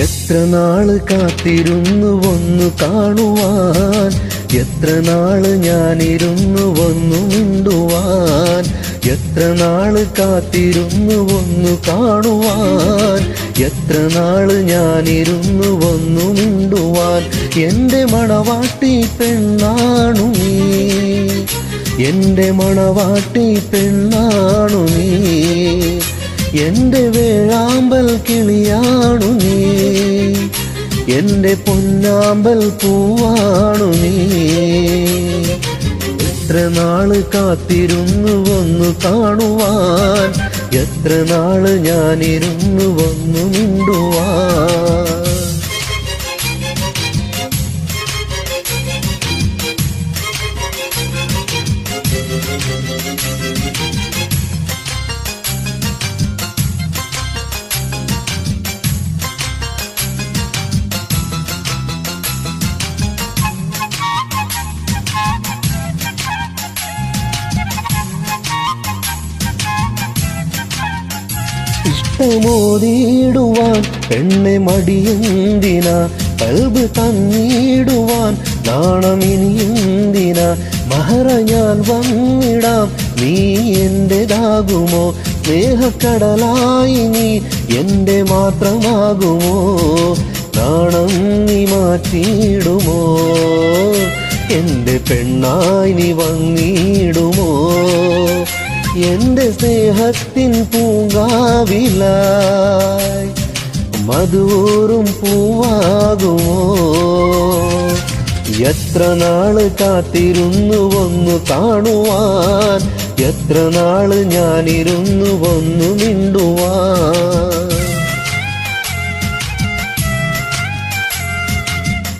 എത്ര നാള് കാത്തിരുന്നു ഒന്നു കാണുവാൻ, എത്ര നാള് ഞാനിരുന്നു ഒന്നു മിണ്ടുവാൻ. എത്ര നാള് കാത്തിരുന്നു ഒന്നു കാണുവാൻ, എത്ര നാള് ഞാനിരുന്നു ഒന്നു മിണ്ടുവാൻ. എന്റെ മണവാട്ടി പെണ്ണാണു നീ, എന്റെ മണവാട്ടി പെണ്ണാണു നീ, എന്റെ വേഴാമ്പൽ കിളിയാണു നീ, എന്റെ പൊന്നാമ്പൽ പൂവാണു നീ. എത്ര നാള് കാത്തിരുന്നു ഒന്നു കാണുവാൻ, എത്ര നാള് ഞാനിരുന്നു ഒന്നു മിണ്ടുവാൻ. ഇഷ്ടമോതിടുവാൻ പെണ്ണെ മടിയെന്തിന, കൽബ് തന്നിടുവാൻ നാണമിനിയെന്തിന. മഹറ ഞാൻ വന്നിടാം, നീ എന്റേതാകുമോ? സ്നേഹക്കടലായി നീ എന്റെ മാത്രമാകുമോ? നാണം നീ മാറ്റിയിടുമോ? എന്റെ പെണ്ണായി നീ വന്നിടുമോ? എന്റെ സ്നേഹത്തിൻ പൂങ്കാവിലായി മധുറും പൂവാകുമോ? എത്ര നാള് കാത്തിരുന്നു ഒന്നു കാണുവാൻ, എത്ര നാള് ഞാനിരുന്നു ഒന്നു മിണ്ടുവാൻ.